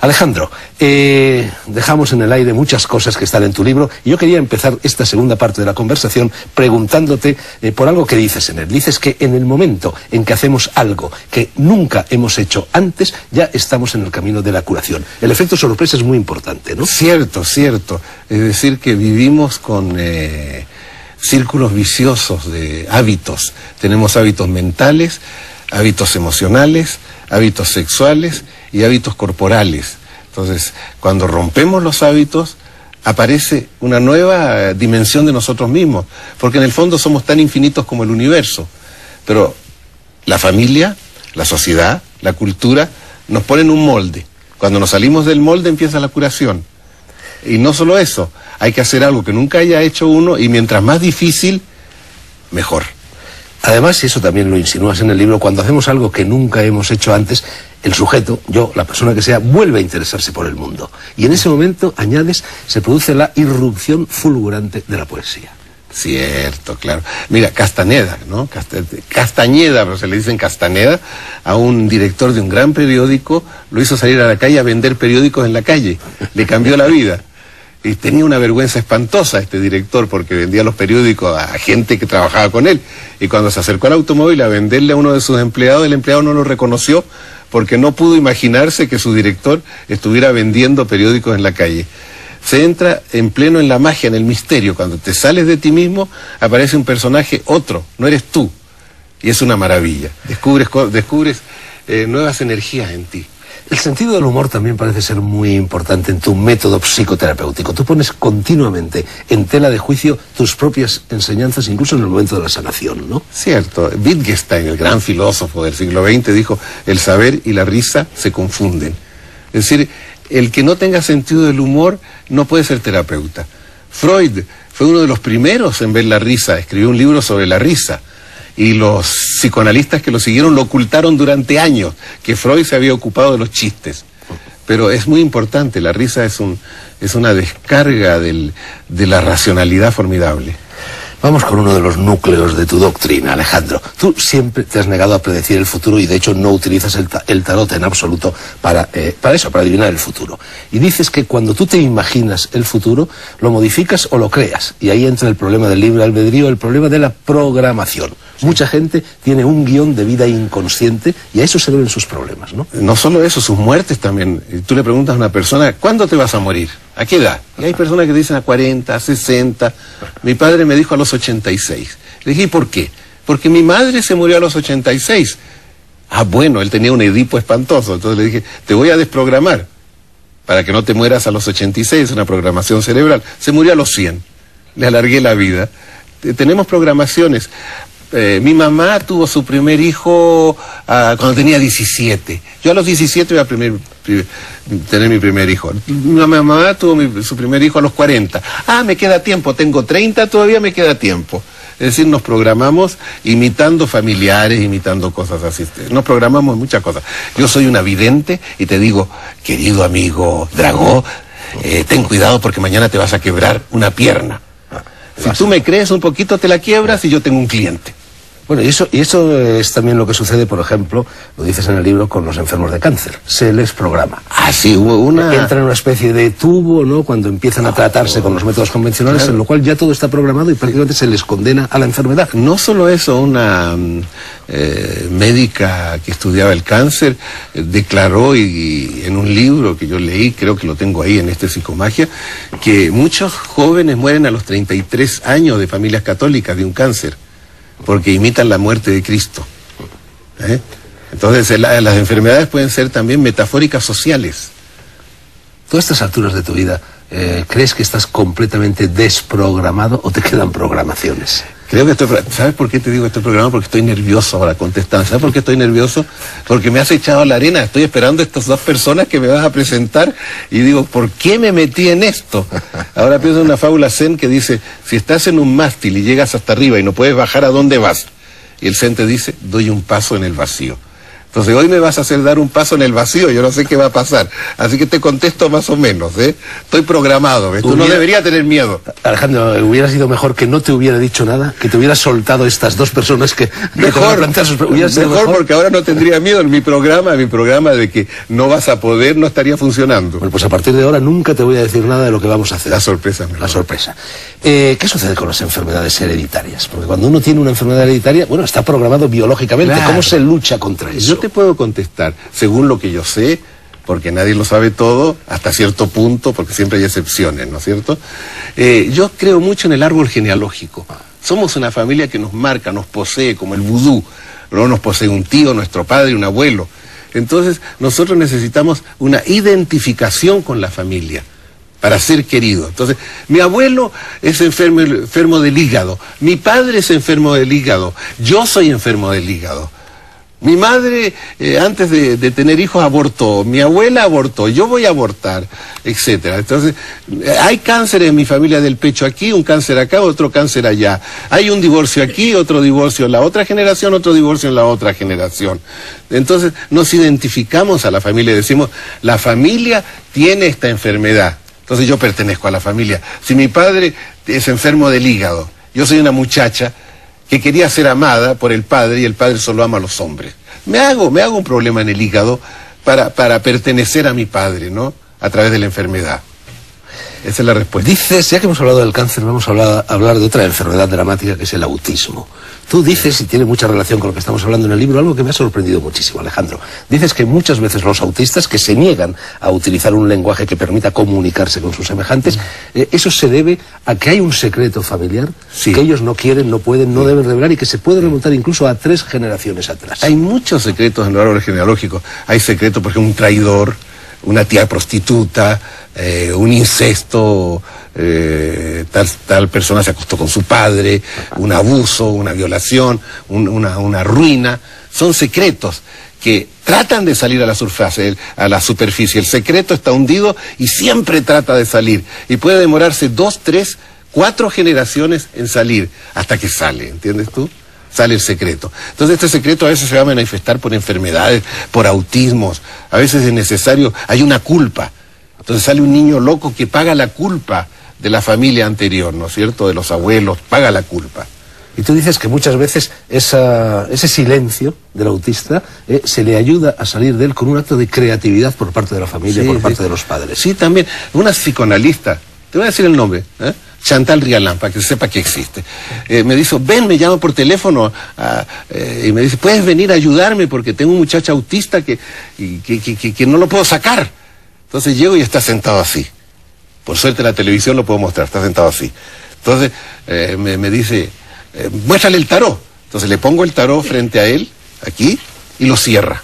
Alejandro, dejamos en el aire muchas cosas que están en tu libro y yo quería empezar esta segunda parte de la conversación preguntándote por algo que dices en él. Dices que en el momento en que hacemos algo que nunca hemos hecho antes, ya estamos en el camino de la curación. El efecto sorpresa es muy importante, ¿no? Cierto, cierto. Es decir, que vivimos con círculos viciosos de hábitos. Tenemos hábitos mentales, hábitos emocionales, hábitos sexuales y hábitos corporales. Entonces, cuando rompemos los hábitos, aparece una nueva dimensión de nosotros mismos, porque en el fondo somos tan infinitos como el universo. Pero la familia, la sociedad, la cultura, nos ponen un molde. Cuando nos salimos del molde empieza la curación. Y no solo eso, hay que hacer algo que nunca haya hecho uno, y mientras más difícil, mejor. Además, y eso también lo insinúas en el libro, cuando hacemos algo que nunca hemos hecho antes, el sujeto, yo, la persona que sea, vuelve a interesarse por el mundo. Y en ese momento, añades, se produce la irrupción fulgurante de la poesía. Cierto, claro. Mira, Castaneda, ¿no? Castañeda, pero se le dicen Castaneda, a un director de un gran periódico, lo hizo salir a la calle a vender periódicos en la calle. Le cambió la vida. Y tenía una vergüenza espantosa este director, porque vendía los periódicos a gente que trabajaba con él. Y cuando se acercó al automóvil a venderle a uno de sus empleados, el empleado no lo reconoció porque no pudo imaginarse que su director estuviera vendiendo periódicos en la calle. Se entra en pleno en la magia, en el misterio. Cuando te sales de ti mismo, aparece un personaje otro, no eres tú. Y es una maravilla. Descubres nuevas energías en ti. El sentido del humor también parece ser muy importante en tu método psicoterapéutico. Tú pones continuamente en tela de juicio tus propias enseñanzas, incluso en el momento de la sanación, ¿no? Cierto. Wittgenstein, el gran filósofo del siglo XX, dijo: el saber y la risa se confunden. Es decir, el que no tenga sentido del humor no puede ser terapeuta. Freud fue uno de los primeros en ver la risa, escribió un libro sobre la risa. Y los psicoanalistas que lo siguieron lo ocultaron durante años, que Freud se había ocupado de los chistes. Pero es muy importante, la risa es una descarga de la racionalidad formidable. Vamos con uno de los núcleos de tu doctrina, Alejandro. Tú siempre te has negado a predecir el futuro y de hecho no utilizas el tarot en absoluto para adivinar el futuro. Y dices que cuando tú te imaginas el futuro, lo modificas o lo creas. Y ahí entra el problema del libre albedrío, el problema de la programación. Sí. Mucha gente tiene un guión de vida inconsciente y a eso se deben sus problemas, ¿no? No solo eso, sus muertes también. Tú le preguntas a una persona, ¿cuándo te vas a morir? ¿A qué edad? Y hay personas que dicen a 40, a 60. Mi padre me dijo a los 86. Le dije, ¿y por qué? Porque mi madre se murió a los 86. Ah, bueno, él tenía un Edipo espantoso. Entonces le dije, te voy a desprogramar para que no te mueras a los 86, una programación cerebral. Se murió a los 100. Le alargué la vida. Tenemos programaciones. Mi mamá tuvo su primer hijo cuando tenía 17. Yo a los 17 voy a tener mi primer hijo. Mi mamá tuvo su primer hijo a los 40. Ah, me queda tiempo, tengo 30, todavía me queda tiempo. Es decir, nos programamos imitando familiares, imitando cosas así. Nos programamos en muchas cosas. Yo soy una vidente y te digo, querido amigo Dragó, ten cuidado porque mañana te vas a quebrar una pierna. Si tú me crees un poquito, te la quiebras y yo tengo un cliente. Bueno, y eso es también lo que sucede, por ejemplo, lo dices en el libro, con los enfermos de cáncer. Se les programa. Ah, sí, hubo una... Entra en una especie de tubo, ¿no?, cuando empiezan a tratarse con los métodos convencionales, claro, en lo cual ya todo está programado y prácticamente se les condena a la enfermedad. No solo eso, una médica que estudiaba el cáncer declaró, y en un libro que yo leí, creo que lo tengo ahí en Psicomagia, que muchos jóvenes mueren a los 33 años de familias católicas de un cáncer, porque imitan la muerte de Cristo. Entonces las enfermedades pueden ser también metafóricas sociales. ¿Tú a estas alturas de tu vida crees que estás completamente desprogramado o te quedan programaciones? Creo que ¿sabes por qué te digo estoy programado? Porque estoy nervioso ahora contestando. ¿Sabes por qué estoy nervioso? Porque me has echado a la arena. Estoy esperando a estas dos personas que me vas a presentar y digo, ¿por qué me metí en esto? Ahora pienso en una fábula zen que dice, si estás en un mástil y llegas hasta arriba y no puedes bajar, ¿a dónde vas? Y el zen te dice, doy un paso en el vacío. Entonces hoy me vas a hacer dar un paso en el vacío, yo no sé qué va a pasar. Así que te contesto más o menos, ¿eh? Estoy programado, ¿ves? Tú no deberías tener miedo. Alejandro, hubiera sido mejor que no te hubiera dicho nada, que te hubieras soltado estas dos personas que mejor, mejor porque ahora no tendría miedo. Mi programa de que no vas a poder no estaría funcionando. Bueno, pues a partir de ahora nunca te voy a decir nada de lo que vamos a hacer. La sorpresa. Mejor. La sorpresa. ¿Qué sucede con las enfermedades hereditarias? Porque cuando uno tiene una enfermedad hereditaria, bueno, está programado biológicamente. Claro. ¿Cómo se lucha contra eso? Yo te puedo contestar, según lo que yo sé, porque nadie lo sabe todo, hasta cierto punto, porque siempre hay excepciones, ¿no es cierto? Yo creo mucho en el árbol genealógico. Somos una familia que nos marca, nos posee, como el vudú. No nos posee un tío, nuestro padre, un abuelo. Entonces, nosotros necesitamos una identificación con la familia para ser querido. Entonces, mi abuelo es enfermo del hígado, mi padre es enfermo del hígado, yo soy enfermo del hígado. Mi madre, antes de tener hijos, abortó, mi abuela abortó, yo voy a abortar, etcétera. Entonces, hay cáncer en mi familia del pecho aquí, un cáncer acá, otro cáncer allá. Hay un divorcio aquí, otro divorcio en la otra generación, otro divorcio en la otra generación. Entonces, nos identificamos a la familia y decimos, la familia tiene esta enfermedad. Entonces yo pertenezco a la familia. Si mi padre es enfermo del hígado, yo soy una muchacha que quería ser amada por el padre y el padre solo ama a los hombres. Me hago un problema en el hígado para pertenecer a mi padre, ¿no? A través de la enfermedad. Esa es la respuesta. Dices, ya que hemos hablado del cáncer, vamos a hablar de otra enfermedad dramática que es el autismo. Tú dices, y tiene mucha relación con lo que estamos hablando en el libro, algo que me ha sorprendido muchísimo, Alejandro. Dices que muchas veces los autistas que se niegan a utilizar un lenguaje que permita comunicarse con sus semejantes, eso se debe a que hay un secreto familiar que ellos no quieren, no pueden, no deben revelar y que se puede remontar incluso a 3 generaciones atrás. Hay muchos secretos en el árbol genealógico. Hay secretos, por ejemplo, un traidor, una tía prostituta, un incesto, tal persona se acostó con su padre, un abuso, una violación, una ruina. Son secretos que tratan de salir a la superficie. El secreto está hundido y siempre trata de salir. Y puede demorarse 2, 3, 4 generaciones en salir hasta que sale, ¿entiendes tú? Sale el secreto. Entonces este secreto a veces se va a manifestar por enfermedades, por autismos. A veces es necesario, hay una culpa. Entonces sale un niño loco que paga la culpa de la familia anterior, ¿no es cierto? De los abuelos, paga la culpa. Y tú dices que muchas veces ese silencio del autista se le ayuda a salir de él con un acto de creatividad por parte de la familia, por parte de los padres. Sí, también. Una psicoanalista, te voy a decir el nombre, Chantal Rialán, para que sepa que existe. Me dijo, ven, me llama por teléfono y me dice, ¿puedes venir a ayudarme? Porque tengo un muchacho autista que no lo puedo sacar. Entonces llego y está sentado así. Por suerte la televisión lo puedo mostrar, está sentado así. Entonces me dice, muéstrale el tarot. Entonces le pongo el tarot frente a él, aquí, y lo cierra.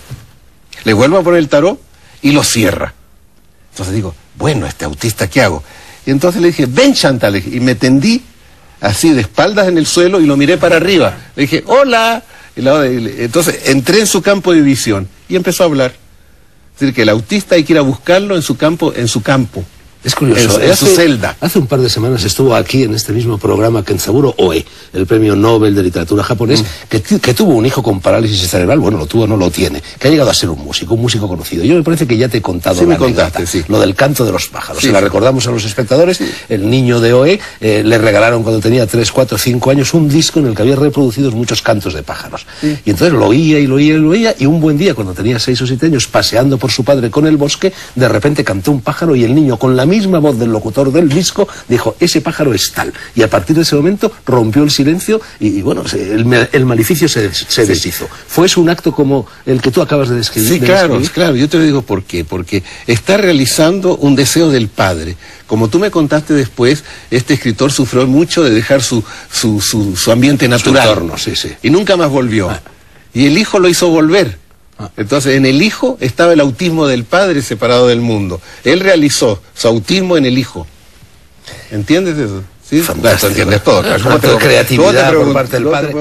Le vuelvo a poner el tarot y lo cierra. Entonces digo, bueno, este autista, ¿qué hago? Y entonces le dije, ven Chantal, y me tendí así de espaldas en el suelo y lo miré para arriba. Le dije, hola. Entonces entré en su campo de visión y empezó a hablar. Es decir, que el autista hay que ir a buscarlo en su campo. Es curioso, en su celda. Hace un par de semanas estuvo aquí en este mismo programa Kenzaburo Oe, el premio Nobel de literatura japonés, que tuvo un hijo con parálisis cerebral, bueno, lo tuvo, no lo tiene, que ha llegado a ser un músico conocido. Yo me parece que ya te he contado la anécdota, lo del canto de los pájaros. Sí, se la recordamos a los espectadores. El niño de Oe le regalaron cuando tenía 3, 4, 5 años un disco en el que había reproducidos muchos cantos de pájaros. Sí. Y entonces lo oía y un buen día, cuando tenía 6 o 7 años, paseando por su padre con el bosque, de repente cantó un pájaro y el niño, con la misma voz del locutor del disco, dijo, ese pájaro es tal. Y a partir de ese momento rompió el silencio y bueno, el maleficio se deshizo. ¿Fue eso un acto como el que tú acabas de describir? Sí, claro, yo te lo digo por qué. Porque está realizando un deseo del padre. Como tú me contaste después, este escritor sufrió mucho de dejar su ambiente natural. Su entorno, y nunca más volvió. Y el hijo lo hizo volver. Entonces en el hijo estaba el autismo del padre separado del mundo. Él realizó su autismo en el hijo. ¿Entiendes eso? ¿Sí? Fantástico. Tú entiendes todo. Creatividad por parte del padre.